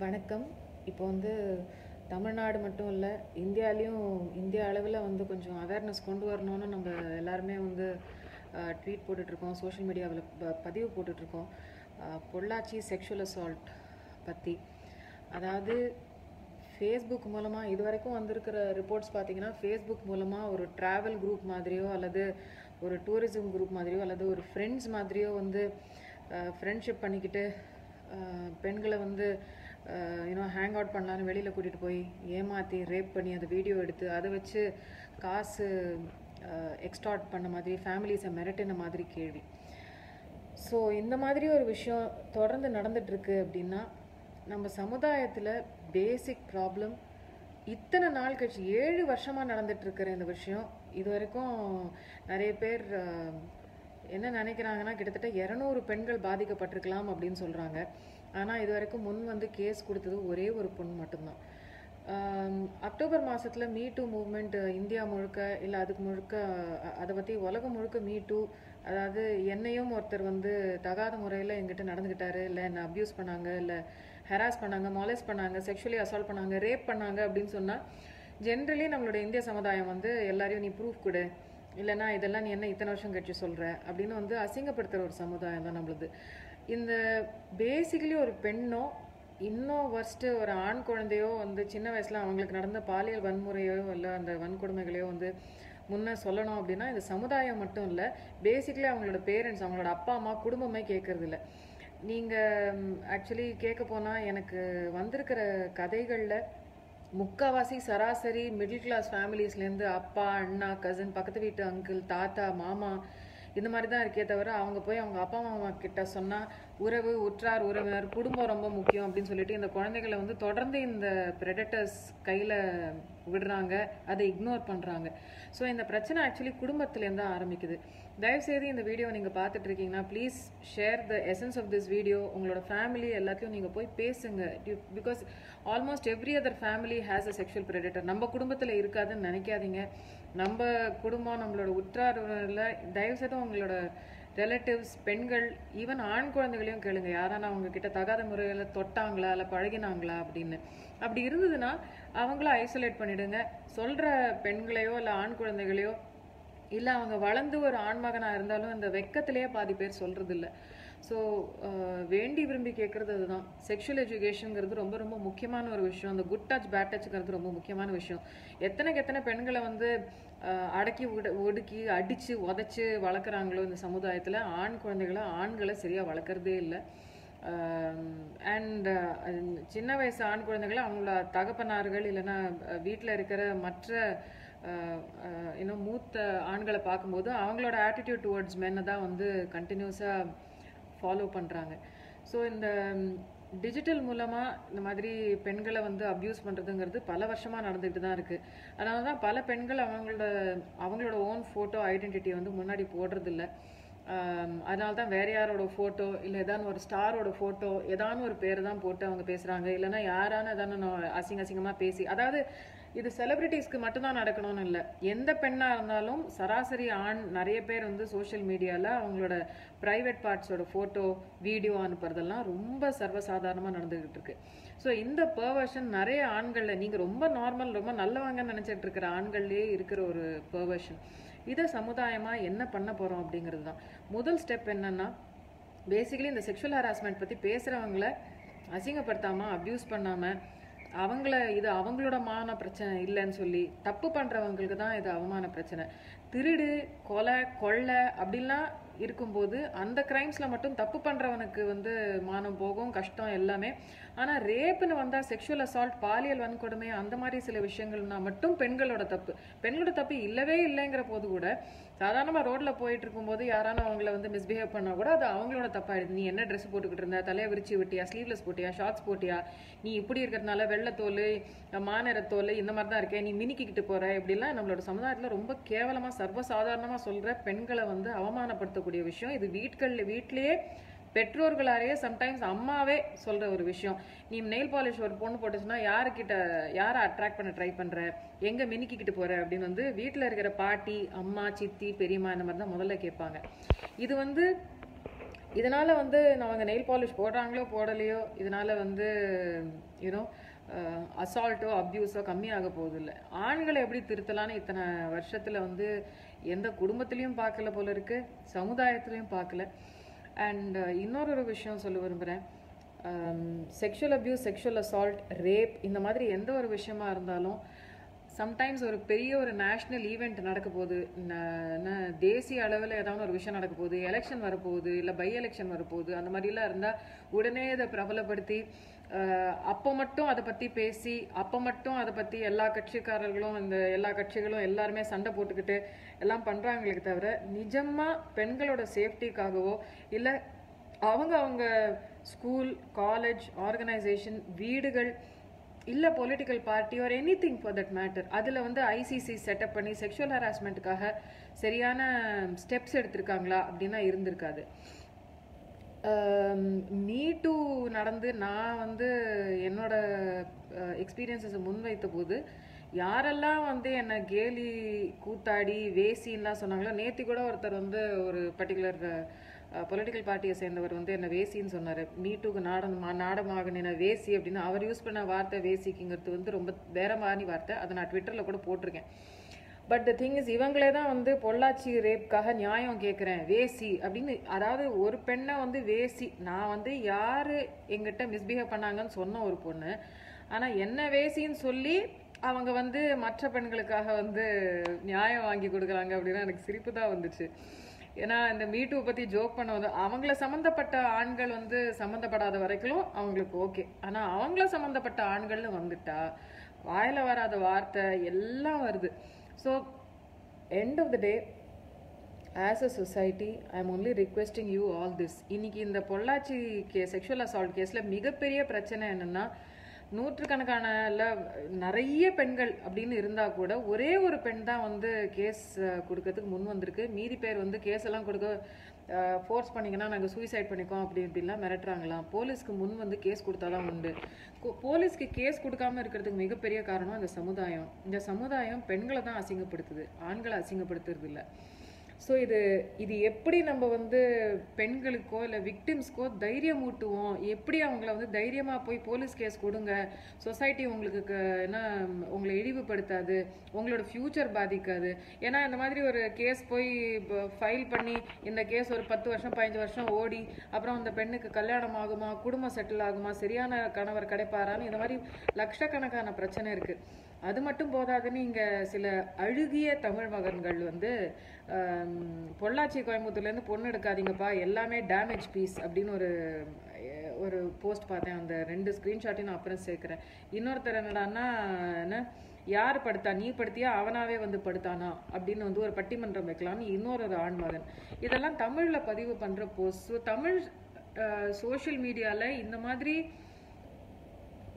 வணக்கம். இப்போ வந்து தமிழ்நாடு மட்டும் இல்ல, இந்தியா அளவுல வந்து கொஞ்சம் அவேர்னஸ் கொண்டு வரணும்னு நம்ம எல்லாருமே வந்து ட்வீட் போட்டுட்ருக்கோம். சோஷியல் மீடியாவுல பதிவு போட்டுட்ருக்கோம். பொள்ளாச்சி செக்ஷுவல் அசால்ட் பத்தி. அதாவது ஃபேஸ்புக் மூலமா இதுவரைக்கும் வந்திருக்கிற ரிப்போர்ட்ஸ் பார்த்தீங்கன்னா, ஃபேஸ்புக் மூலமா ஒரு ட்ராவல் குரூப் மாதிரியோ அல்லது ஒரு டூரிசம் குரூப் மாதிரியோ அல்லது ஒரு ஃப்ரெண்ட்ஸ் மாதிரியோ வந்து ஃப்ரெண்ட்ஷிப் பண்ணிக்கிட்டு பெண்களை வந்து ஹேங் அவுட் பண்ணலான்னு வெளியில் கூட்டிகிட்டு போய் ஏமாற்றி ரேப் பண்ணி அதை வீடியோ எடுத்து அதை வச்சு காசு எக்ஸ்டார்ட் பண்ண மாதிரி ஃபேமிலிஸை மிரட்டின மாதிரி கேள்வி. ஸோ இந்த மாதிரி ஒரு விஷயம் தொடர்ந்து நடந்துகிட்ருக்கு அப்படின்னா நம்ம சமுதாயத்தில் பேசிக் ப்ராப்ளம் இத்தனை நாள் கழிச்சு 7 வருஷமாக நடந்துகிட்ருக்கிற இந்த விஷயம் இது வரைக்கும் நிறைய பேர் என்ன நினைக்கிறாங்கன்னா கிட்டத்தட்ட 200 பெண்கள் பாதிக்கப்பட்டிருக்கலாம் அப்படின்னு சொல்கிறாங்க. ஆனால் இது வரைக்கும் முன் வந்து கேஸ் கொடுத்தது ஒரே ஒரு பொண்ணு மட்டும்தான். அக்டோபர் மாதத்தில் மீ டூ மூவ்மெண்ட் இந்தியா முழுக்க இல்லை அதுக்கு முழுக்க அதை பற்றி உலகம் முழுக்க மீ டூ, அதாவது என்னையும் ஒருத்தர் வந்து தகாத முறையில் எங்கிட்ட நடந்துக்கிட்டாரு, இல்லை என்னை அப்யூஸ் பண்ணாங்க, இல்லை ஹெராஸ் பண்ணாங்க, மாலேஸ் பண்ணாங்க, செக்ஷுவலி அசால்ட் பண்ணாங்க, ரேப் பண்ணாங்க அப்படின்னு சொன்னால் ஜென்ரலி நம்மளோட இந்திய சமுதாயம் வந்து எல்லாரையும் நீ ப்ரூஃப் கொடு, இல்லைனா இதெல்லாம் நீ என்ன இத்தனை வருஷம் கழிச்சு சொல்கிற அப்படின்னு வந்து அசிங்கப்படுத்துகிற ஒரு சமுதாயம் தான் நம்மளுது. இந்த பேசிக்கலி ஒரு பெண்ணோ இன்னும் ஃபர்ஸ்ட்டு ஒரு ஆண் குழந்தையோ வந்து சின்ன வயசில் அவங்களுக்கு நடந்த பாலியல் வன்முறையோ இல்லை அந்த வன்கொடுமைகளையோ வந்து முன்னே சொல்லணும் அப்படின்னா இந்த சமுதாயம் மட்டும் இல்லை, பேசிக்கலி அவங்களோட பேரண்ட்ஸ், அவங்களோட அப்பா அம்மா, குடும்பமே கேட்கறதில்ல. நீங்கள் ஆக்சுவலி கேட்க போனால் எனக்கு வந்திருக்கிற கதைகளில் முக்கால்வாசி சராசரி மிடில் கிளாஸ் ஃபேமிலிஸ்லேருந்து அப்பா, அண்ணா, கசின், பக்கத்து வீட்டு அங்கிள், தாத்தா, மாமா இந்த மாதிரி தான் இருக்கே தவிர அவங்க போய் அவங்க அப்பா அம்மா கிட்ட சொன்னால் உறவு, உற்றார் உறவினர், குடும்பம் ரொம்ப முக்கியம் அப்படின்னு சொல்லிட்டு இந்த குழந்தைகளை வந்து தொடர்ந்து இந்த ப்ரெடட்டர்ஸ் கையில் விடுறாங்க, அதை இக்னோர் பண்ணுறாங்க. ஸோ இந்த பிரச்சனை ஆக்சுவலி குடும்பத்துலேருந்து தான் ஆரம்பிக்குது. தயவுசெய்து இந்த வீடியோ நீங்கள் பார்த்துட்டு இருக்கீங்கன்னா please share the essence of this video. உங்களோட ஃபேமிலி எல்லாத்தையும் நீங்கள் போய் பேசுங்க. Because almost every other family has a sexual predator. நம்ம குடும்பத்தில் இருக்காதுன்னு நினைக்காதீங்க. நம்ம குடும்பம், நம்மளோட உற்றாரில் தயவுசெய்து உங்களோட ரிலேட்டிவ்ஸ், பெண்கள், ஈவன் ஆண் குழந்தைகளையும் கேளுங்க, யாரான அவங்க கிட்ட தகாத முறையில் தொட்டாங்களா இல்லை பழகினாங்களா அப்படின்னு. அப்படி இருந்ததுன்னா அவங்கள ஐசோலேட் பண்ணிடுங்க. சொல்கிற பெண்களையோ இல்லை ஆண் குழந்தைகளையோ இல்லை அவங்க வளர்ந்து ஒரு ஆண்மகனாக இருந்தாலும் இந்த வெக்கத்திலேயே பாதி பேர் சொல்கிறது இல்லை. ஸோ வேண்டி விரும்பி கேட்குறது அதுதான். செக்ஷுவல் எஜுகேஷனுங்கிறது ரொம்ப ரொம்ப முக்கியமான ஒரு விஷயம். அந்த குட் டச் பேட் டச்சுங்கிறது ரொம்ப முக்கியமான விஷயம். எத்தனை பெண்களை வந்து அடக்கி ஒடுக்கி அடித்து உதச்சி வளர்க்குறாங்களோ இந்த சமுதாயத்தில், ஆண் குழந்தைகளை ஆண்களை சரியாக வளர்க்குறதே இல்லை. அண்ட் சின்ன வயசு ஆண் குழந்தைகளை அவங்கள தகப்பனார்கள் இல்லைன்னா வீட்டில் இருக்கிற மற்ற இன்னும் மூத்த ஆண்களை பார்க்கும்போது அவங்களோட ஆட்டிடியூட் டுவர்ட்ஸ் மென்னை தான் வந்து கண்டினியூஸாக ஃபாலோ பண்ணுறாங்க. ஸோ இந்த டிஜிட்டல் மூலமாக இந்த மாதிரி பெண்களை வந்து அப்யூஸ் பண்ணுறதுங்கிறது பல வருஷமாக நடந்துகிட்டு தான் இருக்குது. அதனால தான் பல பெண்கள் அவங்களோட ஓன் ஃபோட்டோ ஐடென்டிட்டி வந்து முன்னாடி போடுறதில்ல. அதனால தான் வேறு யாரோட ஃபோட்டோ இல்லை ஏதான ஒரு ஸ்டாரோட ஃபோட்டோ ஏதான ஒரு பேர் தான் போட்டு அவங்க பேசுகிறாங்க. இல்லைன்னா யாரான ஏதான அசிங்கமாக பேசி, அதாவது இது செலிபிரிட்டிஸ்க்கு மட்டும்தான் நடக்கணும்னு இல்லை, எந்த பெண்ணாக இருந்தாலும் சராசரி ஆண் நிறைய பேர் வந்து சோஷியல் மீடியாவில் அவங்களோட ப்ரைவேட் பார்ட்ஸோட ஃபோட்டோ, வீடியோ அனுப்புறதெல்லாம் ரொம்ப சர்வசாதாரணமாக நடந்துக்கிட்டு இருக்கு. ஸோ இந்த பெர்வர்ஷன் நிறைய ஆண்களில், நீங்கள் ரொம்ப நார்மல் ரொம்ப நல்லவங்கன்னு நினச்சிட்டு இருக்கிற ஆண்கள்லேயே இருக்கிற ஒரு பெர்வர்ஷன். இதை சமுதாயமாக என்ன பண்ண போகிறோம் அப்படிங்கிறது தான் முதல் ஸ்டெப். என்னென்னா பேசிக்கலி இந்த செக்ஷுவல் ஹராஸ்மெண்ட் பற்றி பேசுகிறவங்கள அசிங்கப்படுத்தாமல், அப்யூஸ் பண்ணாமல், இது அவங்களோட மான பிரச்சனை இல்லைன்னு சொல்லி, தப்பு பண்ணுறவங்களுக்கு தான் இது அவமான பிரச்சனை. திருடு, கொலை, கொள்ளை அப்படின்லாம் இருக்கும்போது அந்த கிரைம்ஸில் மட்டும் தப்பு பண்ணுறவனுக்கு வந்து மானம் போகும், கஷ்டம் எல்லாமே. ஆனால் ரேப்புன்னு வந்தால், செக்ஷுவல் அசால்ட், பாலியல் வன்கொடுமை, அந்த மாதிரி சில விஷயங்கள்னா மட்டும் பெண்களோட தப்பு இல்லவே இல்லைங்கிற போது கூட சாதாரணமாக ரோட்டில் போயிட்டு இருக்கும்போது யாரான அவங்கள வந்து மிஸ்பிஹேவ் பண்ணால் கூட அது அவங்களோட தப்பாயிடுது. நீ என்ன ட்ரெஸ் போட்டுக்கிட்டு இருந்த, தலையை விரிச்சு விட்டியா, ஸ்லீவ்லெஸ் போட்டியா, ஷார்ட்ஸ் போட்டியா, நீ இப்படி இருக்கிறதுனால வெள்ளத்தோல், மாநிறத்தோல் இந்த மாதிரி தான் இருக்கேன், நீ மினிக்கிட்டு போகிற, இப்படிலாம் நம்மளோட சமுதாயத்தில் ரொம்ப கேவலமாக சர்வசாதாரணமாக சொல்கிற பெண்களை வந்து அவமானப்படுத்தக்கூடிய விஷயம் இது. வீட்டிலேயே பெற்றோர்களாலேயே சம்டைம்ஸ் அம்மாவே சொல்கிற ஒரு விஷயம். நீ நெயில் பாலிஷ் ஒரு பொண்ணு போட்டுச்சுன்னா யாரை அட்ராக்ட் பண்ண ட்ரை பண்ணுற, எங்கே மினிக்கிட்டு போகிற அப்படின்னு வந்து வீட்டில் இருக்கிற பாட்டி, அம்மா, சித்தி, பெரியம்மா இந்த மாதிரி தான் முதல்ல கேட்பாங்க. இது வந்து இதனால வந்து அவங்க நெயில் பாலிஷ் போடுறாங்களோ போடலையோ இதனால வந்து யூனோ அசால்ட்டோ அப்யூஸோ கம்மியாக போகுது இல்லை. ஆண்களை எப்படி திருத்தலான்னு இத்தனை வருஷத்துல வந்து எந்த குடும்பத்திலையும் பார்க்கல போல இருக்கு, சமுதாயத்திலையும் பார்க்கல. அண்ட் இன்னொரு விஷயம் சொல்ல விரும்புகிறேன். Sexual abuse, sexual assault, rape இந்த மாதிரி எந்த ஒரு விஷயமா இருந்தாலும் சம்டைம்ஸ் ஒரு பெரிய ஒரு நேஷ்னல் ஈவெண்ட் நடக்க போகுது, தேசிய அளவில் ஏதாவது ஒரு விஷயம் நடக்க போகுது, எலெக்ஷன் வரப்போகுது, இல்லை பை எலெக்ஷன் வரப்போகுது, அந்த மாதிரிலாம் இருந்தால் உடனே இதை பிரபலப்படுத்தி அப்போ மட்டும் அதை பற்றி பேசி அப்போ மட்டும் அதை பற்றி எல்லா கட்சிக்காரர்களும் எல்லா கட்சிகளும் எல்லாருமே சண்டை போட்டுக்கிட்டு எல்லாம் பண்ணுறாங்களே தவிர நிஜமாக பெண்களோட சேஃப்டிக்காகவோ இல்லை அவங்க ஸ்கூல், காலேஜ், ஆர்கனைசேஷன், வீடுகள், இல்லை political party or any thing for that matter அதில் வந்து ஐசிசி செட்டப் பண்ணி செக்ஷுவல் ஹராஸ்மெண்ட்டுக்காக சரியான ஸ்டெப்ஸ் எடுத்திருக்காங்களா அப்படின்னா இருந்திருக்காது. மீ டூ நடந்து நான் வந்து என்னோட எக்ஸ்பீரியன்ஸஸை முன்வைத்த போது யாரெல்லாம் வந்து என்னை கேலி கூத்தாடி வேசின்லாம் சொன்னாங்களோ, நேற்று கூட ஒருத்தர் வந்து ஒரு பர்டிகுலர் பொலிட்டிக்கல் பார்ட்டியை சேர்ந்தவர் வந்து என்ன வேசின்னு சொன்னார். மீ டூக்கு நாடமாக நின வேசி அப்படின்னு அவர் யூஸ் பண்ண வார்த்தை வேசிக்குங்கிறது வந்து ரொம்ப வேற மாதிரி வார்த்தை. அதை நான் ட்விட்டரில் கூட போட்டிருக்கேன். பட் த திங் இஸ் இவங்களே தான் வந்து பொள்ளாச்சி ரேப்காக நியாயம் கேட்குறேன் வேசி அப்படின்னு. அதாவது ஒரு பெண்ணை வந்து வேசி, நான் வந்து யார் எங்கிட்ட மிஸ்பிஹேவ் பண்ணாங்கன்னு சொன்ன ஒரு பொண்ணு, ஆனால் என்ன வேசின்னு சொல்லி அவங்க வந்து மற்ற பெண்களுக்காக வந்து நியாயம் வாங்கி கொடுக்குறாங்க அப்படின்னா எனக்கு சிரிப்பு தான் வந்துச்சு. ஏன்னா இந்த மீட்டூ பற்றி ஜோக் பண்ண வந்து அவங்கள சம்மந்தப்பட்ட ஆண்கள் வந்து சம்மந்தப்படாத வரைக்கும் அவங்களுக்கு ஓகே, ஆனால் அவங்கள சம்மந்தப்பட்ட ஆண்கள்னு வந்துட்டா வாயில வராத வார்த்தை எல்லாம் வருது. So end of the day as a society I am only requesting you all this. இன்னைக்கு இந்த பொள்ளாச்சி செக்ஷுவல் அசால்ட் கேஸில் மிகப்பெரிய பிரச்சனை என்னென்னா, நூற்றுக்கணக்கான நிறைய பெண்கள் அப்படின்னு இருந்தால் கூட ஒரே ஒரு பெண் தான் வந்து கேஸ் கொடுக்கறதுக்கு முன் வந்திருக்கு. மீதி பேர் வந்து கேஸ் எல்லாம் கொடுக்க ஃபோர்ஸ் பண்ணிங்கன்னா நாங்கள் சூசைட் பண்ணிக்கோம் அப்படின்லாம் மிரட்டுறாங்களாம். போலீஸ்க்கு முன் வந்து கேஸ் கொடுத்தா தான் உண்டு. போலீஸ்க்கு கேஸ் கொடுக்காம இருக்கிறதுக்கு மிகப்பெரிய காரணம் இந்த சமுதாயம். இந்த சமுதாயம் பெண்களை தான் அசிங்கப்படுத்துது, ஆண்களை அசிங்கப்படுத்துறது இல்லை. ஸோ இது எப்படி நம்ம வந்து பெண்களுக்கோ இல்லை விக்டிம்ஸ்க்கோ தைரியம் ஊட்டுவோம், எப்படி அவங்கள வந்து தைரியமாக போய் போலீஸ் கேஸ் கொடுங்க, சொசைட்டி உங்களுக்கு என்ன உங்களை இழிவுபடுத்தாது, உங்களோட ஃப்யூச்சர் பாதிக்காது. ஏன்னா இந்த மாதிரி ஒரு கேஸ் போய் ஃபைல் பண்ணி இந்த கேஸ் ஒரு 10 வருஷம் 15 வருஷம் ஓடி அப்புறம் அந்த பெண்ணுக்கு கல்யாணம் ஆகுமா, குடும்பம் செட்டில் ஆகுமா, சரியான கணவர் கிடைப்பாரான்னு இந்த மாதிரி லட்சக்கணக்கான பிரச்சனை இருக்குது. அது மட்டும் போதாதுன்னு இங்கே சில அழுகிய தமிழ் மகன்கள் வந்து பொள்ளாச்சி கோயம்புத்தூர்லேருந்து பொண்ணு எடுக்காதீங்கப்பா, எல்லாமே டேமேஜ் பீஸ் அப்படின்னு ஒரு போஸ்ட் பார்த்தேன். அந்த 2 ஸ்க்ரீன்ஷாட்டையும் நான் அப்புறம் சேர்க்குறேன். இன்னொருத்தர் என்னடான்னா என்ன, யார் படுத்தா, நீ படுத்தியா அவனாவே வந்து படுத்தானா அப்படின்னு வந்து ஒரு பட்டிமன்றம் வைக்கலான்னு இன்னொரு ஆண்மகன். இதெல்லாம் தமிழில் பதிவு பண்ணுற போஸ்ட். ஸோ தமிழ் சோஷியல் மீடியாவில் இந்த மாதிரி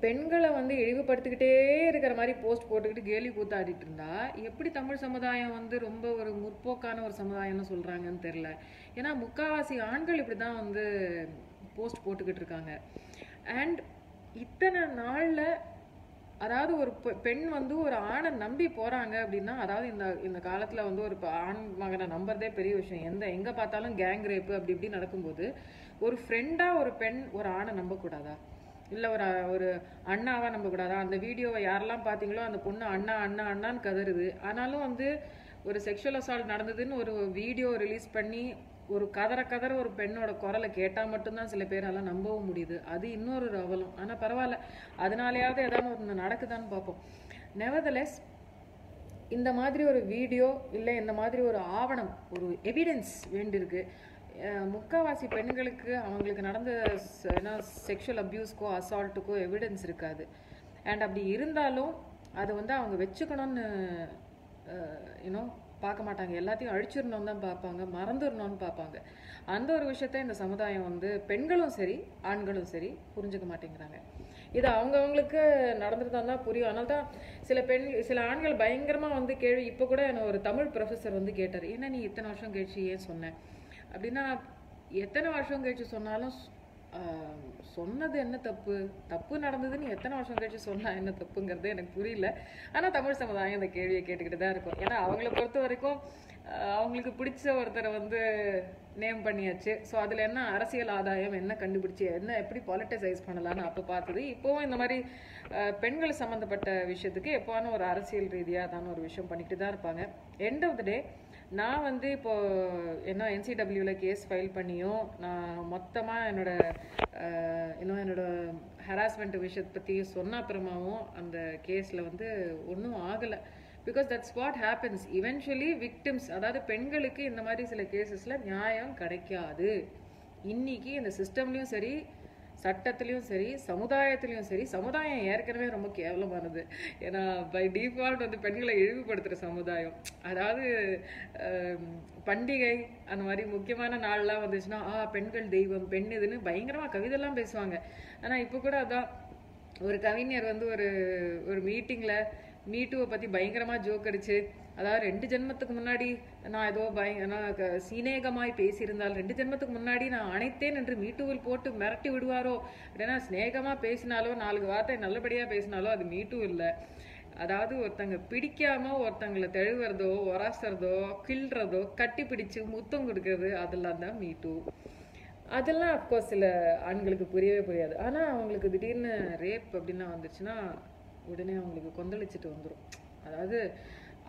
பெண்களை வந்து இழிவுபடுத்திக்கிட்டே இருக்கிற மாதிரி போஸ்ட் போட்டுக்கிட்டு கேலி கூத்தாடிட்டு இருந்தா எப்படி தமிழ் சமுதாயம் வந்து ரொம்ப ஒரு முற்போக்கான ஒரு சமுதாயம்னு சொல்றாங்கன்னு தெரியல. ஏன்னா முக்காவாசி ஆண்கள் இப்படி தான் வந்து போஸ்ட் போட்டுக்கிட்டு இருக்காங்க. அண்ட் இத்தனை நாளில் அதாவது ஒரு பெண் வந்து ஒரு ஆணை நம்பி போகிறாங்க அப்படின்னா, அதாவது இந்த காலத்தில் வந்து ஒரு ஆண் மகனை நம்புறதே பெரிய விஷயம். எங்கே பார்த்தாலும் கேங் ரேப்பு அப்படி இப்படி நடக்கும்போது ஒரு ஃப்ரெண்டாக ஒரு பெண் ஒரு ஆணை நம்பக்கூடாதா, இல்லை ஒரு அண்ணாவா நம்பக்கூடாதா? அந்த வீடியோவை யாரெல்லாம் பார்த்தீங்களோ அந்த பொண்ணு அண்ணா அண்ணா அண்ணான்னு கதறுது. ஆனாலும் வந்து ஒரு செக்ஷுவல் அசால்ட் நடந்ததுன்னு ஒரு வீடியோ ரிலீஸ் பண்ணி ஒரு கதற ஒரு பெண்ணோட குரலை கேட்டால் மட்டும்தான் சில பேரால நம்பவும் முடியுது. அது இன்னொரு அவலம். ஆனால் பரவாயில்ல, அதனாலேயாவது ஏதாவது ஒன்று நடக்குதான்னு பார்ப்போம். நெவர்தலெஸ் இந்த மாதிரி ஒரு வீடியோ இல்லை இந்த மாதிரி ஒரு ஆவணம், ஒரு எவிடன்ஸ் வேண்டியிருக்கு. முக்கால்வாசி பெண்களுக்கு அவங்களுக்கு நடந்த செக்ஷுவல் அப்யூஸ்க்கோ அசால்ட்டுக்கோ எவிடன்ஸ் இருக்காது. அண்ட் அப்படி இருந்தாலும் அதை வந்து அவங்க வச்சுக்கணும்னு பார்க்க மாட்டாங்க. எல்லாத்தையும் அழிச்சிடணும்னு தான் பார்ப்பாங்க, மறந்துடணும்னு பார்ப்பாங்க. அந்த ஒரு விஷயத்த இந்த சமுதாயம் வந்து பெண்களும் சரி ஆண்களும் சரி புரிஞ்சுக்க மாட்டேங்கிறாங்க. இது அவங்கவுங்களுக்கு நடந்துட்டு தான் புரியும். அதனால தான் சில ஆண்கள் பயங்கரமாக வந்து கேள்வி. இப்போ கூட என்ன ஒரு தமிழ் ப்ரொஃபஸர் வந்து கேட்டார், என்ன நீ இத்தனை வருஷம் கழிச்சு ஏன் சொன்னேன் அப்படின்னா, எத்தனை வருஷம் கழிச்சு சொன்னாலும் சொன்னது என்ன தப்பு நடந்ததுன்னு எத்தனை வருஷம் கழிச்சு சொன்னா என்ன தப்புங்கிறது எனக்கு புரியல. ஆனால் தமிழ் சமுதாயம் இந்த கேள்வியை கேட்டுக்கிட்டு தான் இருக்கும். ஏன்னா அவங்கள பொறுத்த வரைக்கும் அவங்களுக்கு பிடிச்ச ஒருத்தரை வந்து நேம் பண்ணியாச்சு. ஸோ அதில் என்ன அரசியல் ஆதாயம் என்ன கண்டுபிடிச்சி என்ன எப்படி பாலிட்டிசைஸ் பண்ணலான்னு அப்போ பார்த்தது. இப்போவும் இந்த மாதிரி பெண்கள் சம்மந்தப்பட்ட விஷயத்துக்கு எப்போவான ஒரு அரசியல் ரீதியாக தான ஒரு விஷயம் பண்ணிக்கிட்டு தான் இருப்பாங்க. எண்ட் ஆஃப் த டே நான் வந்து இப்போது என்ன NCWல கேஸ் ஃபைல் பண்ணியும் நான் மொத்தமாக என்னோட ஹராஸ்மெண்ட் விஷயத்தை பற்றி சொன்ன அப்புறமாவும் அந்த கேஸில் வந்து ஒன்றும் ஆகலை. Because that's what happens eventually victims, அதாவது பெண்களுக்கு இந்த மாதிரி சில கேசஸில் நியாயம் கிடைக்காது. இன்னைக்கு இந்த சிஸ்டம்லேயும் சரி, சட்டத்துலேயும் சரி, சமுதாயத்துலேயும் சரி, சமுதாயம் ஏற்கனவே ரொம்ப கேவலமானது. ஏன்னா பை டிஃபால்ட் வந்து பெண்களை இழிவுபடுத்துகிற சமுதாயம். அதாவது பண்டிகை அந்த மாதிரி முக்கியமான நாள்லாம் வந்துச்சுன்னா பெண்கள் தெய்வம், பெண் இதுன்னு பயங்கரமாக கவிதைலாம் பேசுவாங்க. ஆனால் இப்போ கூட அதான் ஒரு கவிஞர் வந்து ஒரு மீட்டிங்கில் மீட்டுவை பற்றி பயங்கரமாக ஜோக் அடிச்சு, அதாவது 2 ஜென்மத்துக்கு முன்னாடி நான் ஏதோ சீனேகமாய் பேசியிருந்தால் 2 ஜென்மத்துக்கு முன்னாடி நான் அனைத்தேன் என்று மீட்டுவில் போட்டு மிரட்டி விடுவாரோ அப்படின்னா, ஸ்நேகமாக பேசினாலோ 4 வார்த்தை நல்லபடியாக பேசினாலோ அது மீட்டு இல்லை. அதாவது ஒருத்தங்க பிடிக்காம ஒருத்தங்களை தழுவுறதோ, உராசுறதோ, கிள்றதோ, கட்டி பிடிச்சு முத்தம் கொடுக்கறது, அதெல்லாம் தான் மீட்டு. அதெல்லாம் அஃப்கோர்ஸ் சில ஆண்களுக்கு புரியவே புரியாது. ஆனால் அவங்களுக்கு திடீர்னு ரேப் அப்படின்னா வந்துச்சுன்னா உடனே அவங்களுக்கு கொந்தளிச்சுட்டு வந்துடும். அதாவது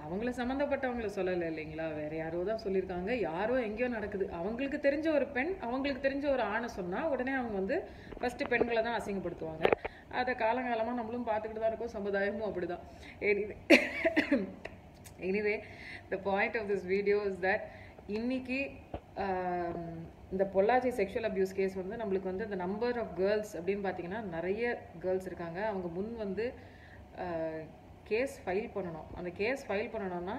அவங்கள சம்மந்தப்பட்டவங்கள சொல்லலை இல்லைங்களா, வேற யாரோ தான் சொல்லியிருக்காங்க, யாரோ எங்கேயோ நடக்குது. அவங்களுக்கு தெரிஞ்ச ஒரு பெண் அவங்களுக்கு தெரிஞ்ச ஒரு ஆணை சொன்னால் உடனே அவங்க வந்து ஃபஸ்ட்டு பெண்களை தான் அசிங்கப்படுத்துவாங்க. அதை காலங்காலமாக நம்மளும் பார்த்துக்கிட்டு தான் இருக்கோம், சமுதாயமும் அப்படிதான். Anyway the point of this video is that இன்னைக்கு இந்த பொள்ளாச்சி செக்ஷுவல் அப்யூஸ் கேஸ் வந்து நம்மளுக்கு வந்து இந்த நம்பர் ஆஃப் கேர்ள்ஸ் அப்படின்னு பார்த்தீங்கன்னா நிறைய கேர்ள்ஸ் இருக்காங்க. அவங்க முன் வந்து கேஸ் ஃபைல் பண்ணணும். அந்த கேஸ் ஃபைல் பண்ணணும்னா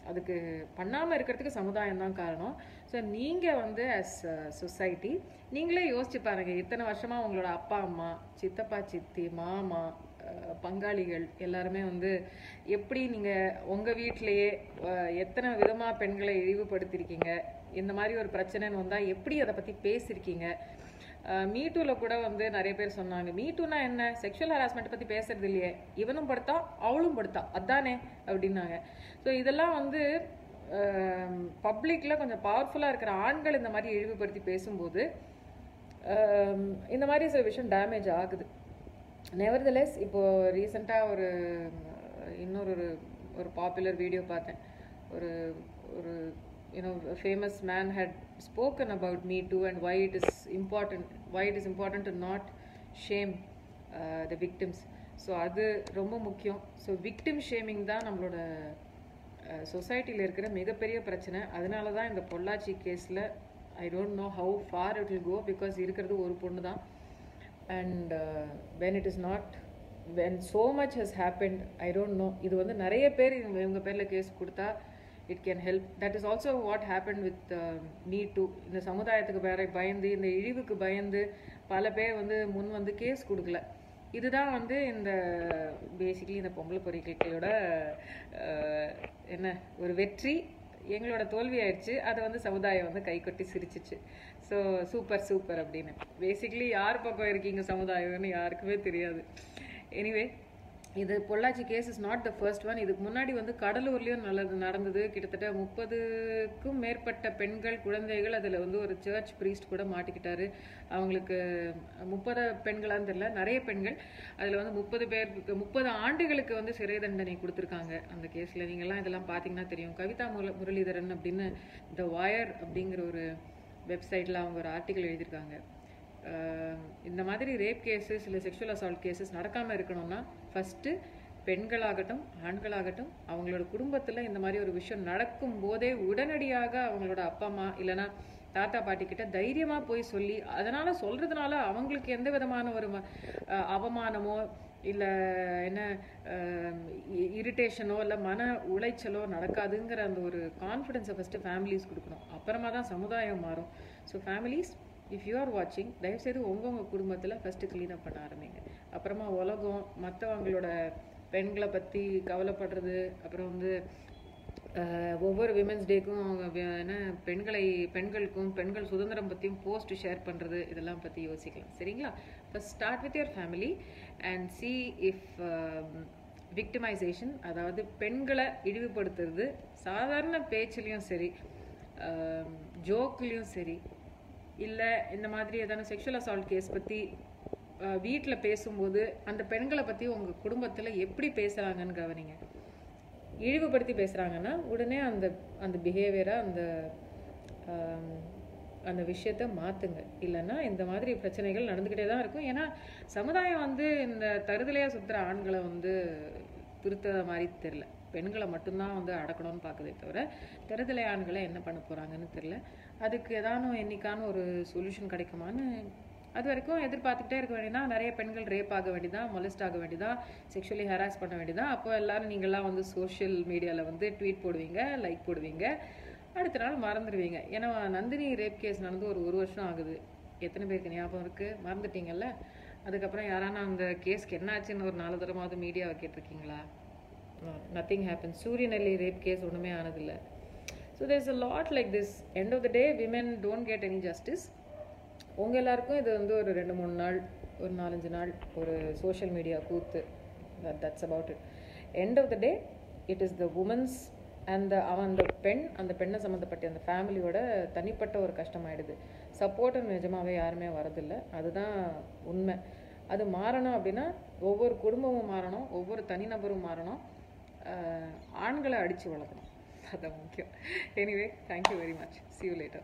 அதுக்கு பண்ணாமல் இருக்கிறதுக்கு சமுதாயம் தான் காரணம். ஸோ நீங்கள் வந்து ஆஸ் சொசைட்டி நீங்களே யோசிச்சு பாருங்கள், இத்தனை வருஷமாக உங்களோட அப்பா அம்மா, சித்தப்பா சித்தி, மாமா, பங்காளிகள் எல்லாருமே வந்து எப்படி நீங்கள் உங்கள் வீட்டிலையே எத்தனை விதமாக பெண்களை இழிவுபடுத்தியிருக்கீங்க, இந்த மாதிரி ஒரு பிரச்சனைன்னு வந்தால் எப்படி அதை பற்றி பேசியிருக்கீங்க. மீட்டூவில் கூட வந்து நிறைய பேர் சொன்னாங்க, மீட்டூனா என்ன, செக்ஷுவல் ஹராஸ்மெண்ட் பற்றி பேசுறது இல்லையே, இவனும் படுத்தா அவளும் படுத்தா அதானே அப்படின்னாங்க. ஸோ இதெல்லாம் வந்து பப்ளிக்கில் கொஞ்சம் பவர்ஃபுல்லாக இருக்கிற ஆண்கள் இந்த மாதிரி இழிவுபடுத்தி பேசும்போது இந்த மாதிரி சில விஷயம் டேமேஜ் ஆகுது. நெவர்தலெஸ் இப்போது ரீசெண்டாக ஒரு பாப்புலர் வீடியோ பார்த்தேன். ஒரு a famous man had spoken about Me Too and why it is important to not shame the victims. So அது ரொம்ப முக்கியம். ஸோ விக்டிம் ஷேமிங் தான் நம்மளோட சொசைட்டியில் இருக்கிற மிகப்பெரிய பிரச்சனை. அதனால தான் இந்த பொள்ளாச்சி கேஸில் I don't know how far it will go, because இருக்கிறது ஒரு பொண்ணு தான். And when so much has happened, I don't know, இது வந்து நிறைய பேர் இவங்க பேரில் கேஸ் கொடுத்தா it can help. That is also what happened with Me Too. இந்த சமுதாயத்துக்கு பயந்து, இந்த இழிவுக்கு பயந்து பல பேர் வந்து முன் வந்து கேஸ் கொடுக்கல. இதுதான் வந்து இந்த பேசிக்கலி இந்த பொம்பளை பொறிக்கைகளோட என்ன ஒரு வெற்றி. எங்களோட தோல்வி ஆயிடுச்சு, அதை வந்து சமுதாயம் வந்து கை கொட்டி சிரிச்சிச்சு. ஸோ சூப்பர் அப்படின்னு பேசிக்கலி யார் பக்கம் இருக்கீங்க சமுதாயம்னு யாருக்குமே தெரியாது. எனிவே இது Pollachi case is not the first one. இதுக்கு முன்னாடி வந்து கடலூர்லேயும் நடந்தது. கிட்டத்தட்ட 30க்கும் மேற்பட்ட பெண்கள், குழந்தைகள், அதில் வந்து ஒரு சர்ச் ப்ரீஸ்ட் கூட மாட்டிக்கிட்டாரு. அவங்களுக்கு 30 பெண்களான்னு தெரியல, நிறைய பெண்கள். அதில் வந்து 30 ஆண்டுகளுக்கு வந்து சிறை தண்டனை கொடுத்துருக்காங்க அந்த கேஸில். நீங்கள்லாம் இதெல்லாம் பார்த்தீங்கன்னா தெரியும். கவிதா முரளிதரன் அப்படின்னு த வயர் அப்படிங்கிற ஒரு வெப்சைட்டில் அவங்க ஒரு ஆர்டிக்கல் எழுதியிருக்காங்க. இந்த மாதிரி ரேப் கேஸஸ் இல்லை செக்ஷுவல் அசால்ட் கேஸஸ் நடக்காமல் இருக்கணும்னா ஃபஸ்ட்டு பெண்களாகட்டும் ஆண்களாகட்டும் அவங்களோட குடும்பத்தில் இந்த மாதிரி ஒரு விஷயம் நடக்கும் போதே உடனடியாக அவங்களோட அப்பா அம்மா இல்லைன்னா தாத்தா பாட்டி கிட்ட தைரியமாக போய் சொல்லி, அதனால் சொல்கிறதுனால அவங்களுக்கு எந்த விதமான ஒரு அவமானமோ இல்லை என்ன இரிட்டேஷனோ இல்லை மன உளைச்சலோ நடக்காதுங்கிற அந்த ஒரு கான்ஃபிடென்ஸை ஃபஸ்ட்டு ஃபேமிலிஸ் கொடுக்கணும். அப்புறமா தான் சமுதாயம் மாறும். So families, if you are வாட்சிங், தயவுசெய்து உங்கள் குடும்பத்தில் ஃபஸ்ட்டு க்ளீனப் பண்ண ஆரம்பிங்க. அப்புறமா உலகம் மற்றவங்களோட பெண்களை பற்றி கவலைப்படுறது, அப்புறம் வந்து ஒவ்வொரு விமென்ஸ் டேக்கும் அவங்க என்ன பெண்களுக்கும் பெண்கள் சுதந்திரம் பற்றியும் போஸ்ட் ஷேர் பண்ணுறது, இதெல்லாம் பற்றி யோசிக்கலாம். சரிங்களா? First start with your family and see if victimisation, அதாவது பெண்களை இழிவுபடுத்துறது சாதாரண பேச்சிலையும் சரி, ஜோக்லேயும் சரி, இல்லை இந்த மாதிரி ஏதான செக்ஷுவல் அசால்ட் கேஸ் பற்றி வீட்டில் பேசும்போது அந்த பெண்களை பற்றி உங்கள் குடும்பத்தில் எப்படி பேசுகிறாங்கன்னு கவனிங்க. இழிவுபடுத்தி பேசுகிறாங்கன்னா உடனே அந்த அந்த பிஹேவியரை அந்த விஷயத்த மாற்றுங்க. இல்லைன்னா இந்த மாதிரி பிரச்சனைகள் நடந்துக்கிட்டே தான் இருக்கும். ஏன்னா சமுதாயம் இந்த தருதலையாக சுற்றுற ஆண்களை திருத்த மாதிரி தெரில. பெண்களை மட்டும்தான் அடக்கணும்னு பார்க்குதே தவிர தருதலை ஆண்களை என்ன பண்ண போகிறாங்கன்னு தெரில. அதுக்கு ஏதானும் என்னைக்கான ஒரு சொல்யூஷன் கிடைக்குமான்னு அது வரைக்கும் எதிர்பார்த்துக்கிட்டே இருக்க வேண்டியதான். நிறைய பெண்கள் ரேப் ஆக வேண்டியதான், மொலஸ்ட் ஆக வேண்டியதான், செக்ஷுவலி ஹராஸ் பண்ண வேண்டியதான். அப்போ எல்லாரும் நீங்கள்லாம் சோஷியல் மீடியாவில் ட்வீட் போடுவீங்க, லைக் போடுவீங்க, அடுத்த நாள் மறந்துடுவீங்க. ஏன்னா நந்தினி ரேப் கேஸ் நடந்து ஒரு வருஷம் ஆகுது. எத்தனை பேருக்கு ஞாபகம் இருக்குது? மறந்துட்டீங்கல்ல. அதுக்கப்புறம் யாரானா அந்த கேஸ்க்கு என்ன ஆச்சுன்னு ஒரு 4 தடமாவது மீடியாவை கேட்டிருக்கீங்களா? Nothing happen. Suryanelli rape case ஒன்றுமே ஆனதில்லை. So there is a lot like this. End of the day women don't get any justice. உங்கள் எல்லாருக்கும் இது ஒரு 2-3 நாள், ஒரு 4-5 நாள் ஒரு சோஷியல் மீடியா கூத்து. That's about it. End of the day it is the women's அந்த பெண்ணை சம்மந்தப்பட்ட அந்த ஃபேமிலியோட தனிப்பட்ட ஒரு கஷ்டமாயிடுது. சப்போர்ட்டு நிஜமாகவே யாருமே வரதில்லை. அதுதான் உண்மை. அது மாறணும் அப்படின்னா ஒவ்வொரு குடும்பமும் மாறணும், ஒவ்வொரு தனிநபரும் மாறணும், ஆண்களை அடித்து வளர்க்கணும். அதுதான் முக்கியம். Anyway, thank you very much. See you later.